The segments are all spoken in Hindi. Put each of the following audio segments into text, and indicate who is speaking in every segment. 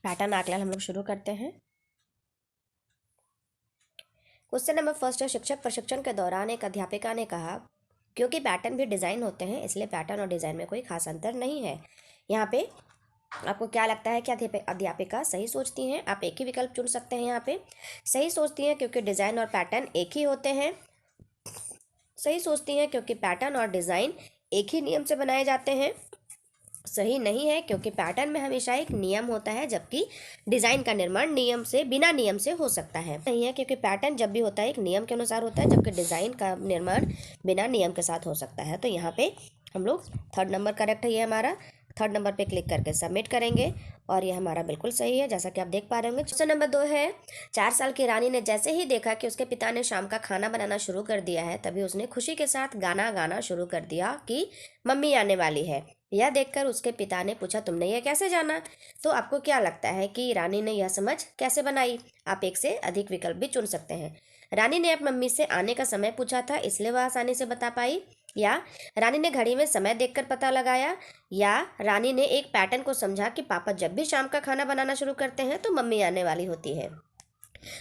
Speaker 1: पैटर्न आकलन हम लोग शुरू करते हैं। क्वेश्चन नंबर फर्स्ट है, शिक्षक प्रशिक्षण के दौरान एक अध्यापिका ने कहा, क्योंकि पैटर्न भी डिज़ाइन होते हैं इसलिए पैटर्न और डिज़ाइन में कोई खास अंतर नहीं है। यहाँ पे आपको क्या लगता है कि अध्यापिका सही सोचती हैं? आप एक ही विकल्प चुन सकते हैं। यहाँ पे सही सोचती हैं क्योंकि डिज़ाइन और पैटर्न एक ही होते हैं। सही सोचती हैं क्योंकि पैटर्न और डिज़ाइन एक ही नियम से बनाए जाते हैं। सही नहीं है क्योंकि पैटर्न में हमेशा एक नियम होता है जबकि डिज़ाइन का निर्माण बिना नियम से हो सकता है। नहीं है क्योंकि पैटर्न जब भी होता है एक नियम के अनुसार होता है जबकि डिज़ाइन का निर्माण बिना नियम के साथ हो सकता है। तो यहाँ पे हम लोग थर्ड नंबर करेक्ट है, ये हमारा थर्ड नंबर पे क्लिक करके सबमिट करेंगे और ये हमारा बिल्कुल सही है, जैसा कि आप देख पा रहे होंगे। क्वेश्चन नंबर 2 है, 4 साल की रानी ने जैसे ही देखा कि उसके पिता ने शाम का खाना बनाना शुरू कर दिया है तभी उसने खुशी के साथ गाना गाना शुरू कर दिया कि मम्मी आने वाली है। यह देखकर उसके पिता ने पूछा, तुमने यह कैसे जाना? तो आपको क्या लगता है कि रानी ने यह समझ कैसे बनाई? आप एक से अधिक विकल्प भी चुन सकते हैं। रानी ने अपनी मम्मी से आने का समय पूछा था इसलिए वह आसानी से बता पाई, या रानी ने घड़ी में समय देखकर पता लगाया, या रानी ने एक पैटर्न को समझा कि पापा जब भी शाम का खाना बनाना शुरू करते हैं तो मम्मी आने वाली होती है।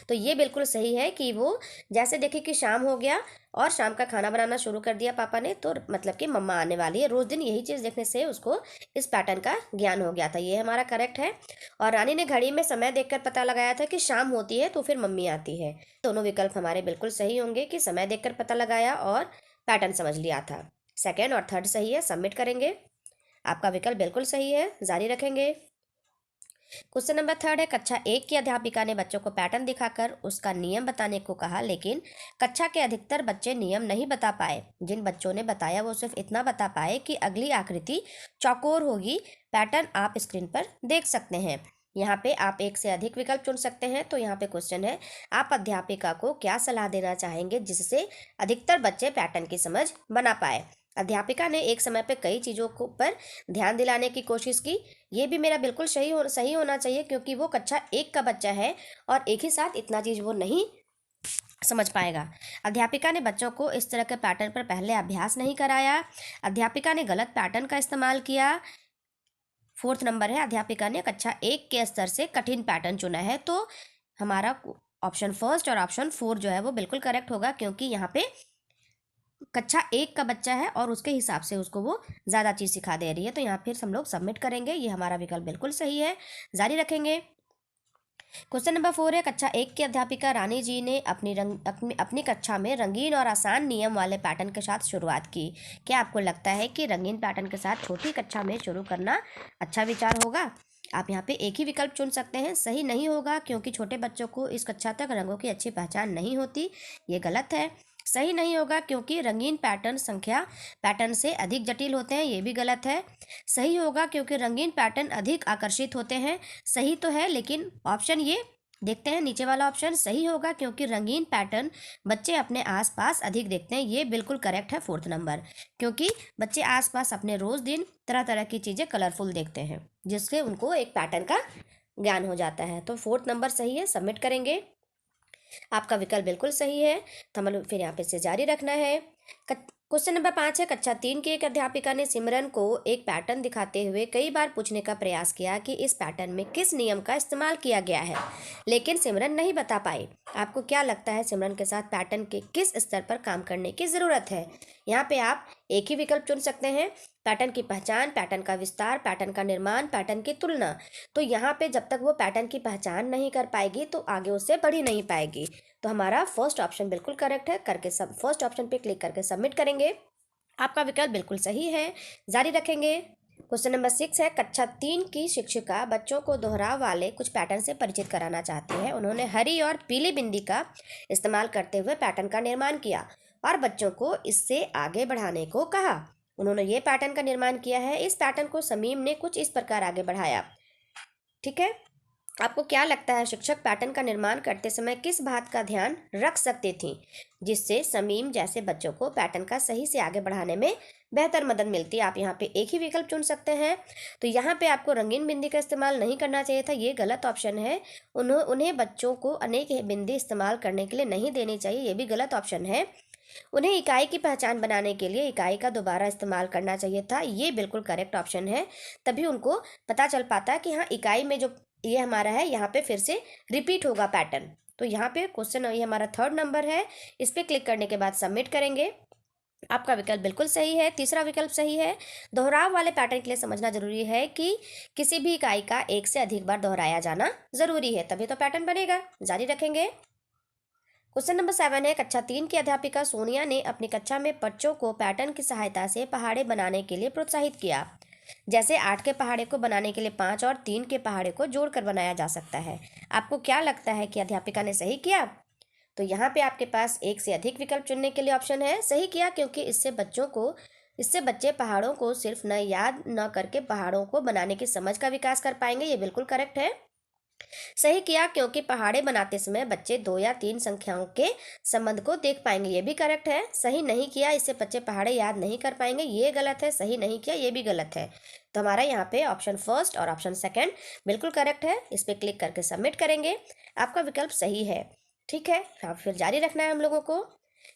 Speaker 1: तो ये बिल्कुल सही है कि वो जैसे देखे कि शाम हो गया और शाम का खाना बनाना शुरू कर दिया पापा ने, तो मतलब कि मम्मा आने वाली है। रोज दिन यही चीज़ देखने से उसको इस पैटर्न का ज्ञान हो गया था। ये हमारा करेक्ट है। और रानी ने घड़ी में समय देखकर पता लगाया था कि शाम होती है तो फिर मम्मी आती है। दोनों विकल्प हमारे बिल्कुल सही होंगे कि समय देखकर पता लगाया और पैटर्न समझ लिया था। सेकेंड और थर्ड सही है, सबमिट करेंगे। आपका विकल्प बिल्कुल सही है, जारी रखेंगे। क्वेश्चन नंबर थर्ड है, कक्षा 1 की अध्यापिका ने बच्चों को पैटर्न दिखाकर उसका नियम बताने को कहा, लेकिन कक्षा के अधिकतर बच्चे नियम नहीं बता पाए। जिन बच्चों ने बताया वो सिर्फ इतना बता पाए कि अगली आकृति चौकोर होगी। पैटर्न आप स्क्रीन पर देख सकते हैं। यहाँ पे आप एक से अधिक विकल्प चुन सकते हैं। तो यहाँ पे क्वेश्चन है, आप अध्यापिका को क्या सलाह देना चाहेंगे जिससे अधिकतर बच्चे पैटर्न की समझ बना पाए? अध्यापिका ने एक समय पे कई चीज़ों को पर ध्यान दिलाने की कोशिश की। ये भी मेरा बिल्कुल सही होना चाहिए क्योंकि वो कक्षा 1 का बच्चा है और एक ही साथ इतना चीज़ वो नहीं समझ पाएगा। अध्यापिका ने बच्चों को इस तरह के पैटर्न पर पहले अभ्यास नहीं कराया। अध्यापिका ने गलत पैटर्न का इस्तेमाल किया। फोर्थ नंबर है, अध्यापिका ने कक्षा 1 के स्तर से कठिन पैटर्न चुना है। तो हमारा ऑप्शन फर्स्ट और ऑप्शन 4 जो है वो बिल्कुल करेक्ट होगा क्योंकि यहाँ पे कक्षा 1 का बच्चा है और उसके हिसाब से उसको वो ज़्यादा चीज़ सिखा दे रही है। तो यहाँ फिर हम लोग सबमिट करेंगे। ये हमारा विकल्प बिल्कुल सही है, जारी रखेंगे। क्वेश्चन नंबर 4 है, कक्षा 1 की अध्यापिका रानी जी ने अपनी कक्षा में रंगीन और आसान नियम वाले पैटर्न के साथ शुरुआत की। क्या आपको लगता है कि रंगीन पैटर्न के साथ छोटी कक्षा में शुरू करना अच्छा विचार होगा? आप यहाँ पे एक ही विकल्प चुन सकते हैं। सही नहीं होगा क्योंकि छोटे बच्चों को इस कक्षा तक रंगों की अच्छी पहचान नहीं होती। ये गलत है। सही नहीं होगा क्योंकि रंगीन पैटर्न संख्या पैटर्न से अधिक जटिल होते हैं। ये भी गलत है। सही होगा क्योंकि रंगीन पैटर्न अधिक आकर्षित होते हैं। सही तो है लेकिन ऑप्शन ये देखते हैं, नीचे वाला ऑप्शन सही होगा क्योंकि रंगीन पैटर्न बच्चे अपने आसपास अधिक देखते हैं। ये बिल्कुल करेक्ट है, फोर्थ नंबर, क्योंकि बच्चे आसपास अपने रोज दिन तरह तरह की चीज़ें कलरफुल देखते हैं जिससे उनको एक पैटर्न का ज्ञान हो जाता है। तो फोर्थ नंबर सही है, सबमिट करेंगे। आपका विकल्प बिल्कुल सही है। तो हमें फिर यहाँ पे से जारी रखना है। क्वेश्चन नंबर 5 है, कक्षा 3 की एक अध्यापिका ने सिमरन को एक पैटर्न दिखाते हुए कई बार पूछने का प्रयास किया कि इस पैटर्न में किस नियम का इस्तेमाल किया गया है, लेकिन सिमरन नहीं बता पाई। आपको क्या लगता है सिमरन के साथ पैटर्न के किस स्तर पर काम करने की ज़रूरत है? यहाँ पे आप एक ही विकल्प चुन सकते हैं। पैटर्न की पहचान, पैटर्न का विस्तार, पैटर्न का निर्माण, पैटर्न की तुलना। तो यहाँ पे जब तक वो पैटर्न की पहचान नहीं कर पाएगी तो आगे उससे बढ़ ही नहीं पाएगी। तो हमारा फर्स्ट ऑप्शन बिल्कुल करेक्ट है, करके सब फर्स्ट ऑप्शन पे क्लिक करके सबमिट करेंगे। आपका विकल्प बिल्कुल सही है, जारी रखेंगे। क्वेश्चन नंबर 6 है, कक्षा 3 की शिक्षिका बच्चों को दोहराव वाले कुछ पैटर्न से परिचित कराना चाहती है। उन्होंने हरी और पीली बिंदी का इस्तेमाल करते हुए पैटर्न का निर्माण किया और बच्चों को इससे आगे बढ़ाने को कहा। उन्होंने ये पैटर्न का निर्माण किया है। इस पैटर्न को समीम ने कुछ इस प्रकार आगे बढ़ाया। ठीक है, आपको क्या लगता है शिक्षक पैटर्न का निर्माण करते समय किस बात का ध्यान रख सकती थी जिससे समीम जैसे बच्चों को पैटर्न का सही से आगे बढ़ाने में बेहतर मदद मिलती? आप यहाँ पे एक ही विकल्प चुन सकते हैं। तो यहाँ पे आपको रंगीन बिंदी का इस्तेमाल नहीं करना चाहिए था, ये गलत ऑप्शन है। उन्हें बच्चों को अनेक बिंदी इस्तेमाल करने के लिए नहीं देनी चाहिए, ये भी गलत ऑप्शन है। उन्हें इकाई की पहचान बनाने के लिए इकाई का दोबारा इस्तेमाल करना चाहिए था। ये बिल्कुल करेक्ट ऑप्शन है। तभी उनको पता चल पाता है कि हाँ, इकाई में जो ये हमारा है, यहाँ पे फिर से रिपीट होगा पैटर्न। तो यहाँ पे क्वेश्चन ये हमारा थर्ड नंबर है। इस पर क्लिक करने के बाद सबमिट करेंगे। आपका विकल्प बिल्कुल सही है, तीसरा विकल्प सही है। दोहराव वाले पैटर्न के लिए समझना जरूरी है कि किसी भी इकाई का एक से अधिक बार दोहराया जाना जरूरी है, तभी तो पैटर्न बनेगा। जारी रखेंगे। क्वेश्चन नंबर 7 है। कक्षा 3 की अध्यापिका सोनिया ने अपनी कक्षा में बच्चों को पैटर्न की सहायता से पहाड़े बनाने के लिए प्रोत्साहित किया। जैसे 8 के पहाड़े को बनाने के लिए 5 और 3 के पहाड़े को जोड़कर बनाया जा सकता है। आपको क्या लगता है कि अध्यापिका ने सही किया? तो यहाँ पे आपके पास एक से अधिक विकल्प चुनने के लिए ऑप्शन है। सही किया, क्योंकि इससे बच्चे पहाड़ों को सिर्फ न याद न करके पहाड़ों को बनाने की समझ का विकास कर पाएंगे। ये बिल्कुल करेक्ट है। सही किया, क्योंकि पहाड़े बनाते समय बच्चे 2 या 3 संख्याओं के संबंध को देख पाएंगे। ये भी करेक्ट है। सही नहीं किया, इससे बच्चे पहाड़े याद नहीं कर पाएंगे। ये गलत है। सही नहीं किया, ये भी गलत है। तो हमारा यहाँ पे ऑप्शन फर्स्ट और ऑप्शन सेकंड बिल्कुल करेक्ट है। इस पर क्लिक करके सबमिट करेंगे। आपका विकल्प सही है। ठीक है, हाँ, फिर जारी रखना है हम लोगों को।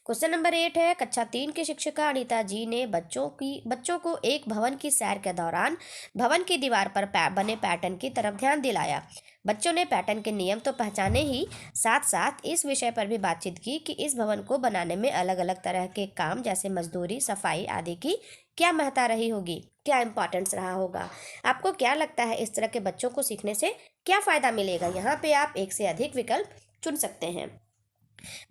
Speaker 1: क्वेश्चन नंबर 8 है। कक्षा 3 की शिक्षिका अनीता जी ने बच्चों को एक भवन की सैर के दौरान भवन की दीवार पर बने पैटर्न की तरफ ध्यान दिलाया। बच्चों ने पैटर्न के नियम तो पहचाने ही साथ साथ इस विषय पर भी बातचीत की कि इस भवन को बनाने में अलग अलग तरह के काम जैसे मजदूरी, सफाई आदि की क्या महत्ता रही होगी, क्या इंपॉर्टेंस रहा होगा। आपको क्या लगता है इस तरह के बच्चों को सीखने से क्या फायदा मिलेगा? यहाँ पे आप एक से अधिक विकल्प चुन सकते हैं।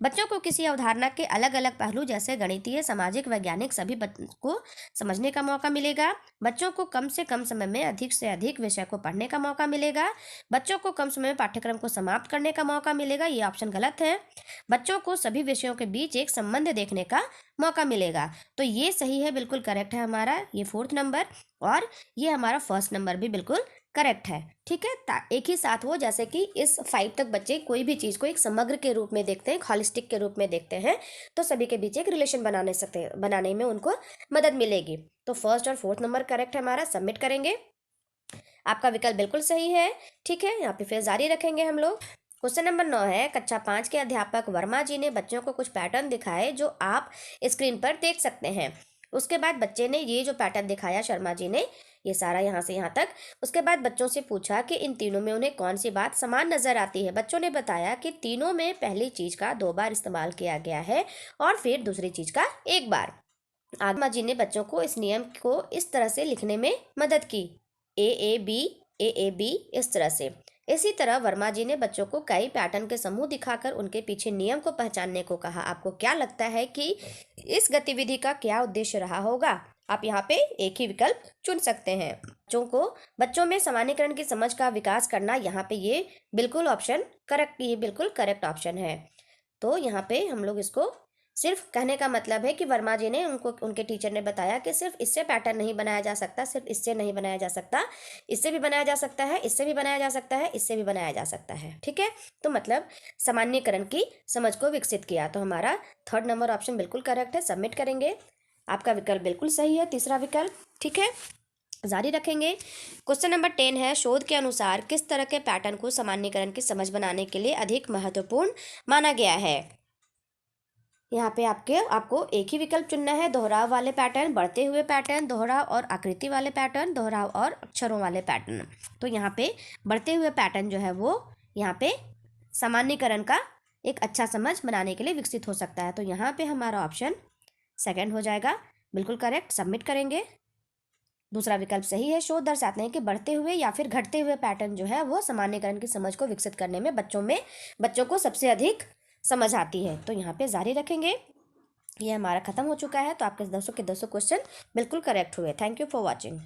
Speaker 1: बच्चों को किसी अवधारणा के अलग अलग पहलू जैसे गणितीय, सामाजिक, वैज्ञानिक सभी को समझने का मौका मिलेगा। बच्चों को कम से कम समय में अधिक से अधिक विषय को पढ़ने का मौका मिलेगा। बच्चों को कम समय में पाठ्यक्रम को समाप्त करने का मौका मिलेगा। ये ऑप्शन गलत है। बच्चों को सभी विषयों के बीच एक संबंध देखने का मौका मिलेगा। तो ये सही है, बिल्कुल करेक्ट है हमारा ये फोर्थ नंबर। और ये हमारा फर्स्ट नंबर भी बिल्कुल करेक्ट है। ठीक है, एक ही साथ हो, जैसे कि इस 5 तक बच्चे कोई भी चीज़ को एक समग्र के रूप में देखते हैं, हॉलिस्टिक के रूप में देखते हैं, तो सभी के बीच एक रिलेशन बनाने में उनको मदद मिलेगी। तो फर्स्ट और फोर्थ नंबर करेक्ट है हमारा। सबमिट करेंगे। आपका विकल्प बिल्कुल सही है। ठीक है, यहाँ पे फिर जारी रखेंगे हम लोग। क्वेश्चन नंबर 9 है। कक्षा 5 के अध्यापक वर्मा जी ने बच्चों को कुछ पैटर्न दिखाए जो आप स्क्रीन पर देख सकते हैं। उसके बाद बच्चे ने ये जो पैटर्न दिखाया, शर्मा जी ने, ये सारा यहाँ से यहाँ तक, उसके बाद बच्चों से पूछा कि इन तीनों में उन्हें कौन सी बात समान नजर आती है। बच्चों ने बताया कि तीनों में पहली चीज का 2 बार इस्तेमाल किया गया है और फिर दूसरी चीज का 1 बार। आगमा जी ने बच्चों को इस नियम को इस तरह से लिखने में मदद की, ए बी, इस तरह से। इसी तरह वर्मा जी ने बच्चों को कई पैटर्न के समूह दिखाकर उनके पीछे नियम को पहचानने को कहा। आपको क्या लगता है कि इस गतिविधि का क्या उद्देश्य रहा होगा? आप यहाँ पे एक ही विकल्प चुन सकते हैं। बच्चों में सामान्यीकरण की समझ का विकास करना, यहाँ पे ये बिल्कुल करेक्ट ऑप्शन है। तो यहाँ पे हम लोग इसको सिर्फ कहने का मतलब है कि वर्मा जी ने उनके टीचर ने बताया कि सिर्फ इससे पैटर्न नहीं बनाया जा सकता, सिर्फ इससे नहीं बनाया जा सकता, इससे भी बनाया जा सकता है, इससे भी बनाया जा सकता है, इससे भी बनाया जा सकता है। ठीक है, तो मतलब सामान्यीकरण की समझ को विकसित किया। तो हमारा थर्ड नंबर ऑप्शन बिल्कुल करेक्ट है। सबमिट करेंगे। आपका विकल्प बिल्कुल सही है, तीसरा विकल्प। ठीक है, जारी रखेंगे। क्वेश्चन नंबर 10 है। शोध के अनुसार किस तरह के पैटर्न को सामान्यीकरण की समझ बनाने के लिए अधिक महत्वपूर्ण माना गया है? यहाँ पे आपको एक ही विकल्प चुनना है। दोहराव वाले पैटर्न, बढ़ते हुए पैटर्न, दोहराव और आकृति वाले पैटर्न, दोहराव और अक्षरों वाले पैटर्न। तो यहाँ पे बढ़ते हुए पैटर्न जो है वो यहाँ पे सामान्यीकरण का एक अच्छा समझ बनाने के लिए विकसित हो सकता है। तो यहाँ पे हमारा ऑप्शन सेकंड हो जाएगा, बिल्कुल करेक्ट। सबमिट करेंगे। दूसरा विकल्प सही है। शोध दर्शाते हैं कि बढ़ते हुए या फिर घटते हुए पैटर्न जो है वो सामान्यीकरण की समझ को विकसित करने में बच्चों को सबसे अधिक समझ आती है। तो यहाँ पे जारी रखेंगे। ये हमारा खत्म हो चुका है। तो आपके 200 के 200 क्वेश्चन बिल्कुल करेक्ट हुए। Thank you for watching.